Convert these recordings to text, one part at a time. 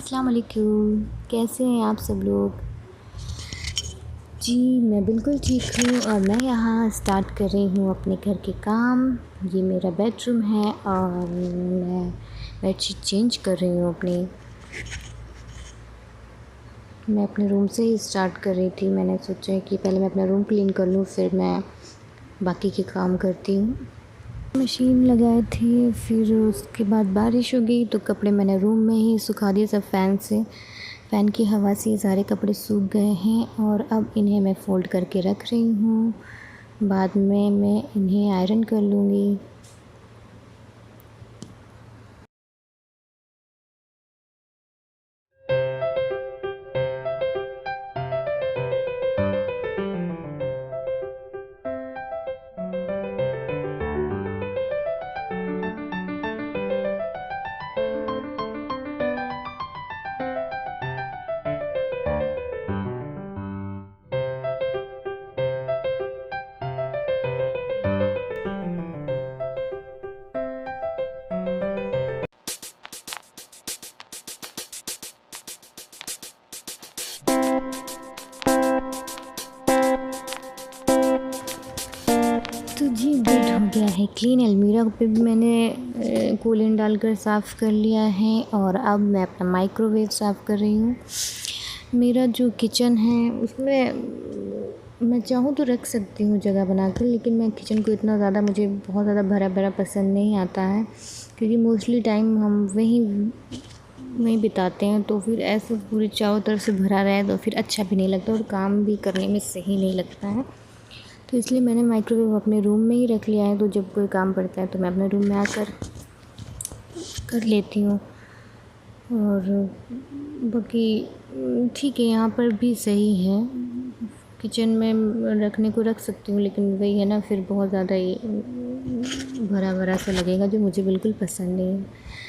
अस्सलाम वालेकुम। कैसे हैं आप सब लोग? जी, मैं बिल्कुल ठीक हूँ और मैं यहाँ स्टार्ट कर रही हूँ अपने घर के काम। ये मेरा बेडरूम है और मैं बेडशीट चेंज कर रही हूँ अपनी। मैं अपने रूम से ही स्टार्ट कर रही थी। मैंने सोचा कि पहले मैं अपना रूम क्लीन कर लूँ, फिर मैं बाकी के काम करती हूँ। मशीन लगाए थे, फिर उसके बाद बारिश हो गई तो कपड़े मैंने रूम में ही सुखा दिए सब फ़ैन से। फ़ैन की हवा से ये सारे कपड़े सूख गए हैं और अब इन्हें मैं फ़ोल्ड करके रख रही हूँ। बाद में मैं इन्हें आयरन कर लूँगी। तो जी बेड हो गया है क्लीन। अलमीरा पे भी मैंने कूलेंट डालकर साफ़ कर लिया है और अब मैं अपना माइक्रोवेव साफ़ कर रही हूँ। मेरा जो किचन है उसमें मैं चाहूँ तो रख सकती हूँ जगह बनाकर, लेकिन मैं किचन को इतना ज़्यादा मुझे बहुत ज़्यादा भरा भरा पसंद नहीं आता है, क्योंकि मोस्टली टाइम हम वहीं बिताते हैं। तो फिर ऐसे पूरे चारों तरफ से भरा रहे तो फिर अच्छा भी नहीं लगता और काम भी करने में सही नहीं लगता है। तो इसलिए मैंने माइक्रोवेव अपने रूम में ही रख लिया है, तो जब कोई काम पड़ता है तो मैं अपने रूम में आकर कर लेती हूँ। और बाकी ठीक है, यहाँ पर भी सही है। किचन में रखने को रख सकती हूँ, लेकिन वही है ना, फिर बहुत ज़्यादा ही भरा भरा सा लगेगा, जो मुझे बिल्कुल पसंद नहीं है।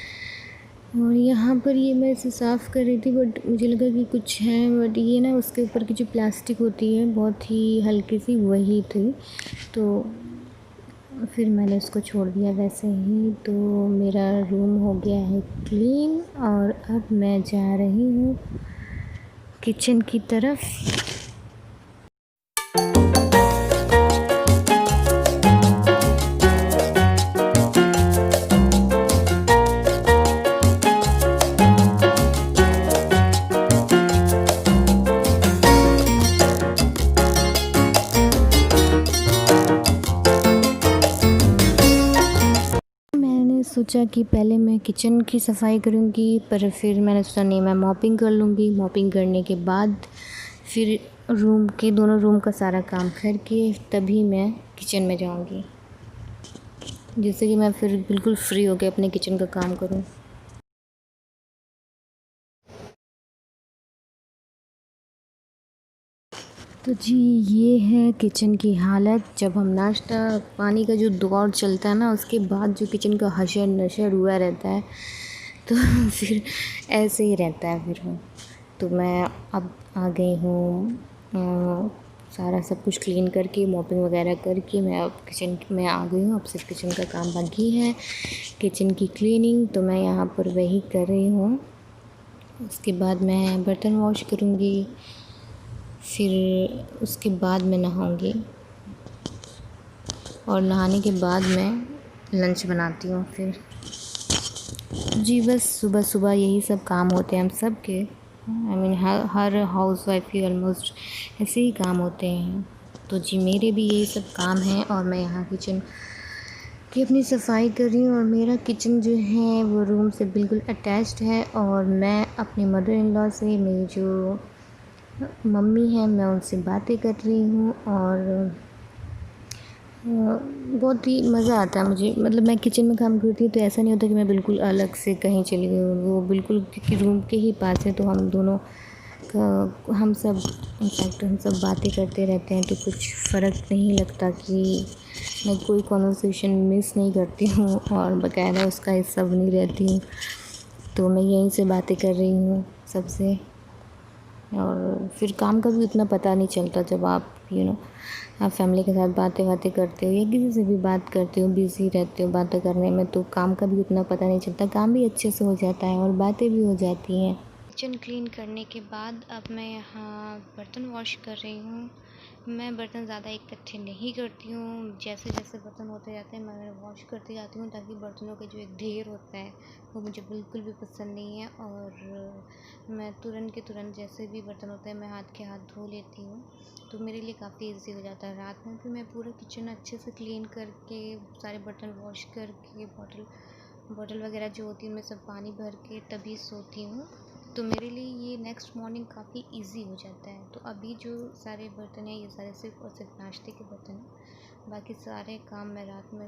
और यहाँ पर ये मैं इसे साफ़ कर रही थी, बट मुझे लगा कि कुछ है, बट ये ना उसके ऊपर की जो प्लास्टिक होती है बहुत ही हल्की सी वही थी, तो फिर मैंने उसको छोड़ दिया वैसे ही। तो मेरा रूम हो गया है क्लीन और अब मैं जा रही हूँ किचन की तरफ। सोचा कि पहले मैं किचन की सफाई करूँगी, पर फिर मैंने सोचा नहीं, मैं मॉपिंग कर लूँगी। मॉपिंग करने के बाद फिर दोनों रूम का सारा काम करके तभी मैं किचन में जाऊँगी, जिससे कि मैं फिर बिल्कुल फ्री होकर अपने किचन का काम करूँ। तो जी ये है किचन की हालत। जब हम नाश्ता पानी का जो दौर चलता है ना, उसके बाद जो किचन का हशर नशर हुआ रहता है, तो फिर ऐसे ही रहता है फिर वो। तो मैं अब आ गई हूँ सारा सब कुछ क्लीन करके, मॉपिंग वगैरह करके मैं अब किचन में आ गई हूँ। अब सिर्फ किचन का काम बाकी है, किचन की क्लीनिंग। तो मैं यहाँ पर वही कर रही हूँ। उसके बाद मैं बर्तन वॉश करूँगी, फिर उसके बाद मैं नहाऊँगी और नहाने के बाद मैं लंच बनाती हूँ फिर। जी बस सुबह सुबह यही सब काम होते हैं हम सब के। आई मीन हर हाउसवाइफ के ऑलमोस्ट ऐसे ही काम होते हैं। तो जी मेरे भी यही सब काम हैं और मैं यहाँ किचन की अपनी सफाई कर रही हूँ। और मेरा किचन जो है वो रूम से बिल्कुल अटैच्ड है और मैं अपनी मदर इन लॉ से, मेरी जो मम्मी है, मैं उनसे बातें कर रही हूँ और बहुत ही मज़ा आता है मुझे। मतलब मैं किचन में काम करती हूँ तो ऐसा नहीं होता कि मैं बिल्कुल अलग से कहीं चली गई हूँ, वो बिल्कुल क्योंकि रूम के ही पास है। तो हम दोनों का हम सब बातें करते रहते हैं, तो कुछ फ़र्क नहीं लगता कि मैं कोई कॉन्वर्सेशन मिस नहीं करती हूँ और बाकायदा उसका हिस्सा बनी रहती हूँ। तो मैं यहीं से बातें कर रही हूँ सबसे, और फिर काम का भी उतना पता नहीं चलता जब आप आप फैमिली के साथ बातें करते हो या किसी से भी बात करते हो, बिज़ी रहते हो बातें करने में, तो काम का भी उतना पता नहीं चलता। काम भी अच्छे से हो जाता है और बातें भी हो जाती हैं। किचन क्लीन करने के बाद अब मैं यहाँ बर्तन वॉश कर रही हूँ। मैं बर्तन ज़्यादा इकट्ठे नहीं करती हूँ, जैसे जैसे बर्तन होते जाते हैं मैं वॉश करती जाती हूँ, ताकि बर्तनों का जो एक ढेर होता है वो मुझे बिल्कुल भी पसंद नहीं है। और मैं तुरंत के तुरंत जैसे भी बर्तन होते हैं मैं हाथ के हाथ धो लेती हूँ, तो मेरे लिए काफ़ी ईज़ी हो जाता है। रात में भी मैं पूरा किचन अच्छे से क्लीन करके सारे बर्तन वॉश करके बॉटल वगैरह जो होती है उनमें सब पानी भर के तभी सोती हूँ, तो मेरे लिए ये नेक्स्ट मॉर्निंग काफ़ी इजी हो जाता है। तो अभी जो सारे बर्तन हैं ये सारे सिर्फ़ और सिर्फ नाश्ते के बर्तन हैं, बाकी सारे काम मैं रात में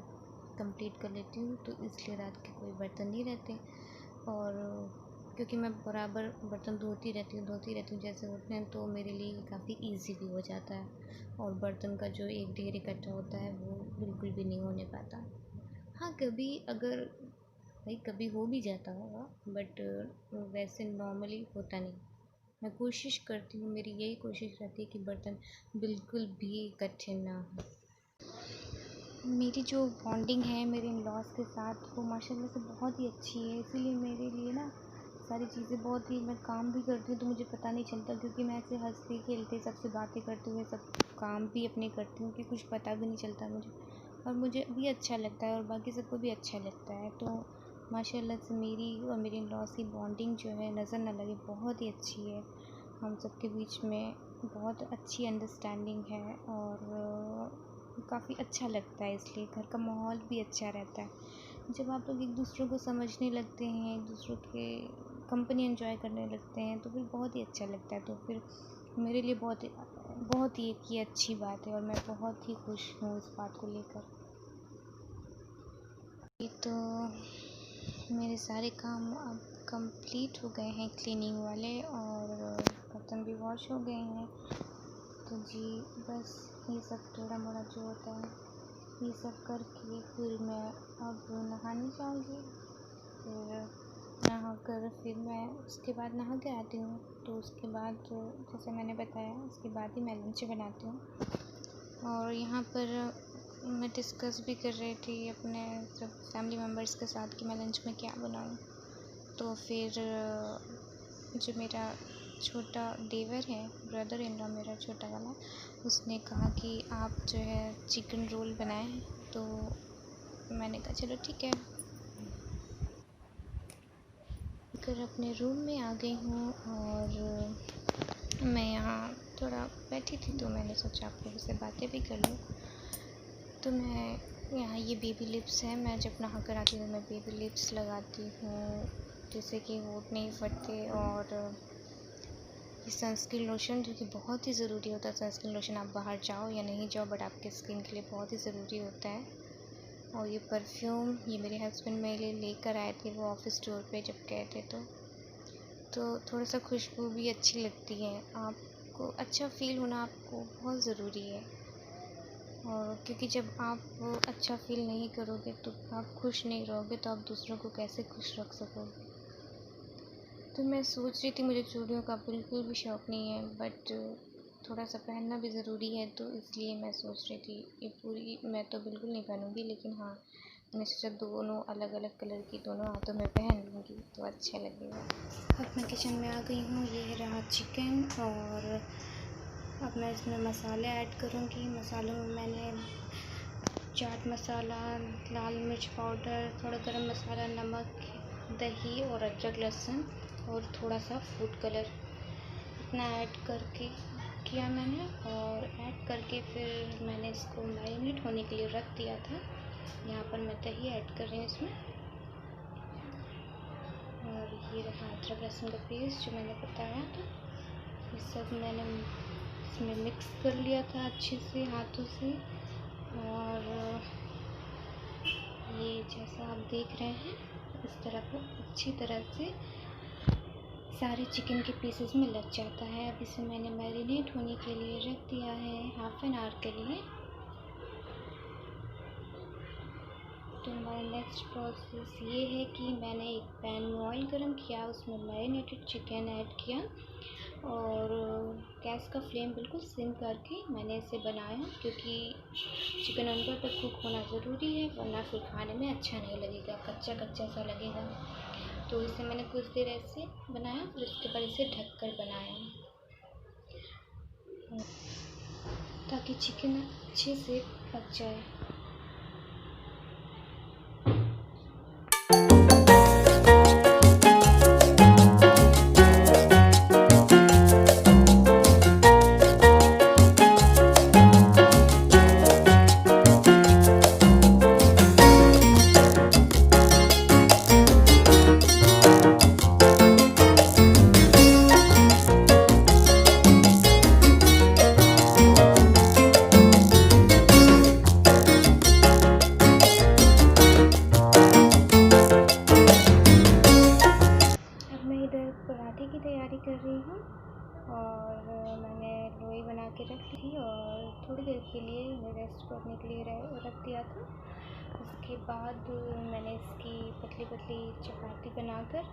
कंप्लीट कर लेती हूँ, तो इसलिए रात के कोई बर्तन नहीं रहते। और क्योंकि मैं बराबर बर्तन धोती रहती हूँ जैसे होते हैं, तो मेरे लिए काफ़ी ईजी भी हो जाता है और बर्तन का जो एक ढेर इकट्ठा होता है वो बिल्कुल भी नहीं होने पाता। हाँ, कभी अगर भाई कभी हो भी जाता होगा, बट वैसे नॉर्मली होता नहीं। मैं कोशिश करती हूँ, मेरी यही कोशिश रहती है कि बर्तन बिल्कुल भी इकट्ठे ना हो। मेरी जो बॉन्डिंग है मेरे इन-लॉज़ के साथ वो माशाल्लाह से बहुत ही अच्छी है, इसीलिए मेरे लिए ना सारी चीज़ें बहुत ही, मैं काम भी करती हूँ तो मुझे पता नहीं चलता, क्योंकि मैं ऐसे हँसते खेलते सबसे बातें करते हुए सब काम भी अपने करती हूँ कि कुछ पता भी नहीं चलता मुझे, और मुझे भी अच्छा लगता है और बाकी सबको भी अच्छा लगता है। तो माशाल्लाह से मेरी और मेरे इन-लॉज़ की बॉन्डिंग जो है नज़र ना लगे बहुत ही अच्छी है। हम सबके बीच में बहुत अच्छी अंडरस्टैंडिंग है और काफ़ी अच्छा लगता है, इसलिए घर का माहौल भी अच्छा रहता है। जब आप लोग एक दूसरे को समझने लगते हैं, एक दूसरे के कंपनी एंजॉय करने लगते हैं, तो फिर बहुत ही अच्छा लगता है। तो फिर मेरे लिए बहुत ही एक ये अच्छी बात है और मैं बहुत ही खुश हूँ इस बात को लेकर। तो मेरे सारे काम अब कंप्लीट हो गए हैं क्लीनिंग वाले, और बर्तन भी वॉश हो गए हैं। तो जी बस ये सब थोड़ा मोड़ा जो होता है ये सब करके फिर मैं अब नहाने जाऊँगी। फिर नहा कर फिर मैं उसके बाद नहा के आती हूँ, तो उसके बाद जैसे मैंने बताया उसके बाद ही मैं लंच बनाती हूँ। और यहाँ पर मैं डिस्कस भी कर रही थी अपने सब फैमिली मेम्बर्स के साथ कि मैं लंच में क्या बनाऊँ। तो फिर जो मेरा छोटा देवर है, ब्रदर इन लॉ मेरा छोटा वाला, उसने कहा कि आप जो है चिकन रोल बनाएं। तो मैंने कहा चलो ठीक है। कर अपने रूम में आ गई हूँ और मैं यहाँ थोड़ा बैठी थी, तो मैंने सोचा आप लोगों से बातें भी कर लूँ। तो मैं यहाँ ये बेबी लिप्स है, मैं जब नहा कर आती हूँ मैं बेबी लिप्स लगाती हूँ जिससे कि होंठ नहीं फटते। और ये सनस्क्रीन लोशन जो कि बहुत ही ज़रूरी होता है, सनस्क्रीन लोशन आप बाहर जाओ या नहीं जाओ बट आपके स्किन के लिए बहुत ही ज़रूरी होता है। और ये परफ्यूम ये मेरे हस्बैंड मेरे लिए लेकर आए थे, वो ऑफिस टूर पे जब गए थे, तो थोड़ा सा खुशबू भी अच्छी लगती है। आपको अच्छा फ़ील होना आपको बहुत ज़रूरी है, और क्योंकि जब आप अच्छा फ़ील नहीं करोगे तो आप खुश नहीं रहोगे, तो आप दूसरों को कैसे खुश रख सकोगे। तो मैं सोच रही थी, मुझे चूड़ियों का बिल्कुल भी शौक़ नहीं है, बट थोड़ा सा पहनना भी ज़रूरी है, तो इसलिए मैं सोच रही थी ये पूरी मैं तो बिल्कुल नहीं पहनूँगी, लेकिन हाँ मैंने सोचा दोनों अलग अलग कलर की दोनों हाथों में पहन लूँगी तो अच्छा लगेगा। अब मैं किचन में आ गई हूँ, ये रहा चिकन, और अब मैं इसमें मसाले ऐड करूँगी। मसालों में मैंने चाट मसाला, लाल मिर्च पाउडर, थोड़ा गरम मसाला, नमक, दही और अदरक लहसुन और थोड़ा सा फूड कलर इतना ऐड करके किया मैंने, और ऐड करके फिर मैंने इसको मैरिनेट होने के लिए रख दिया था। यहाँ पर मैं दही ऐड कर रही हूँ इसमें, और ये रहा अदरक लहसुन का पेस्ट जो मैंने बताया था। ये सब मैंने इसमें मिक्स कर लिया था अच्छे से हाथों से, और ये जैसा आप देख रहे हैं इस तरह को अच्छी तरह से सारे चिकन के पीसेस में लग जाता है। अब इसे मैंने मैरिनेट होने के लिए रख दिया है हाफ़ एन आवर के लिए। तो हमारा नेक्स्ट प्रोसेस ये है कि मैंने एक पैन में ऑयल गरम किया, उसमें मैरिनेटेड चिकन ऐड किया, और गैस का फ्लेम बिल्कुल सिम करके मैंने इसे बनाया, क्योंकि चिकन अंदर तक कुक होना ज़रूरी है, वरना फिर खाने में अच्छा नहीं लगेगा, कच्चा कच्चा सा लगेगा। तो इसे मैंने कुछ देर ऐसे बनाया, फिर उसके बाद इसे ढककर बनाया ताकि चिकन अच्छे से पक जाए। पराठे की तैयारी कर रही हूँ और मैंने लोई बना के रख ली और थोड़ी देर के लिए रेस्ट करने के लिए रख दिया था। उसके बाद मैंने इसकी पतली पतली चपाती बनाकर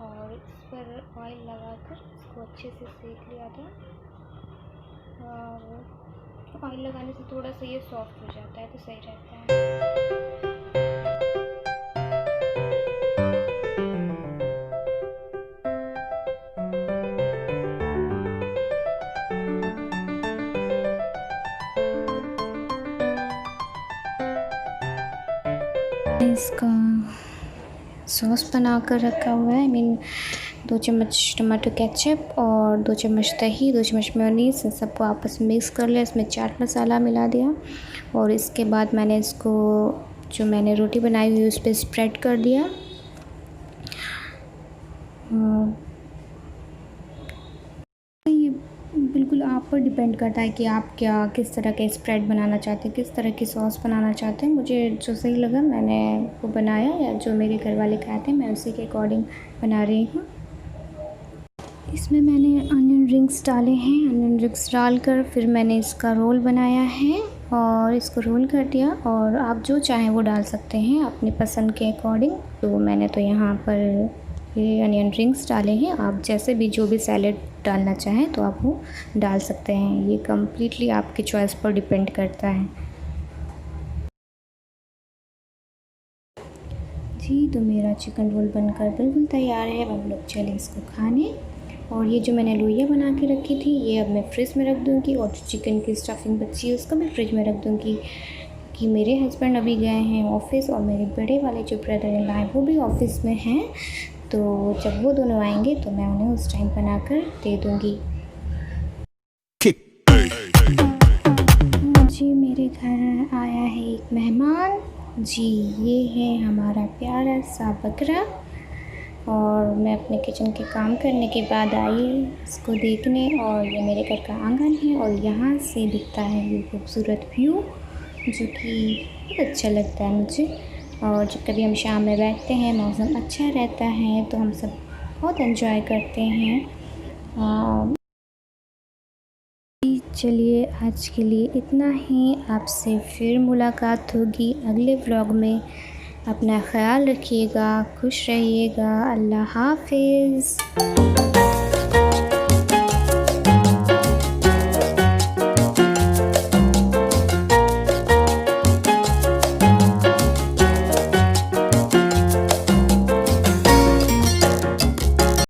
और इस पर ऑयल लगाकर इसको अच्छे से सेक लिया था। और ऑयल लगाने से थोड़ा सा ये सॉफ्ट हो जाता है तो सही रहता है। इसका सॉस बना कर रखा हुआ है, 2 चम्मच टमाटो केचप और 2 चम्मच दही, 2 चम्मच मेयोनीज़, इन सबको आपस में मिक्स कर लिया। इसमें चाट मसाला मिला दिया और इसके बाद मैंने इसको जो मैंने रोटी बनाई हुई उस पर स्प्रेड कर दिया। ये बिल्कुल आप पर डिपेंड करता है कि आप किस तरह के स्प्रेड बनाना चाहते हैं, किस तरह की सॉस बनाना चाहते हैं। मुझे जो सही लगा मैंने वो बनाया, या जो मेरे घर वाले खाते हैं मैं उसी के अकॉर्डिंग बना रही हूँ। इसमें मैंने अनियन रिंग्स डाले हैं। अनियन रिंग्स डालकर फिर मैंने इसका रोल बनाया है और इसको रोल कर दिया, और आप जो चाहें वो डाल सकते हैं अपनी पसंद के अकॉर्डिंग। तो मैंने तो यहाँ पर ये अनियन रिंग्स डाले हैं। आप जैसे भी जो भी सैलेड डालना चाहें तो आप वो डाल सकते हैं। ये कम्प्लीटली आपकी चॉइस पर डिपेंड करता है। जी, तो मेरा चिकन रोल बनकर बिल्कुल तैयार है। अब हम लोग चले इसको खाने। और ये जो मैंने लोइयाँ बना के रखी थी ये अब मैं फ्रिज में रख दूँगी, और जो चिकन की स्टफिंग बची है उसको मैं फ्रिज में रख दूँगी कि मेरे हस्बैंड अभी गए हैं ऑफ़िस और मेरे बड़े वाले जो ब्रदर इन लॉ हैं वो भी ऑफ़िस में हैं। तो जब वो दोनों आएंगे तो मैं उन्हें उस टाइम बनाकर दे दूँगी। जी, मेरे घर आया है एक मेहमान। जी, ये है हमारा प्यारा सा बकरा। और मैं अपने किचन के काम करने के बाद आई इसको देखने, और ये मेरे घर का आंगन है और यहाँ से दिखता है ये खूबसूरत व्यू जो कि बहुत अच्छा लगता है मुझे। और जब कभी हम शाम में बैठते हैं, मौसम अच्छा रहता है तो हम सब बहुत एंजॉय करते हैं। चलिए आज के लिए इतना ही। आपसे फिर मुलाकात होगी अगले व्लॉग में। अपना ख्याल रखिएगा, खुश रहिएगा। अल्लाह हाफ़िज़।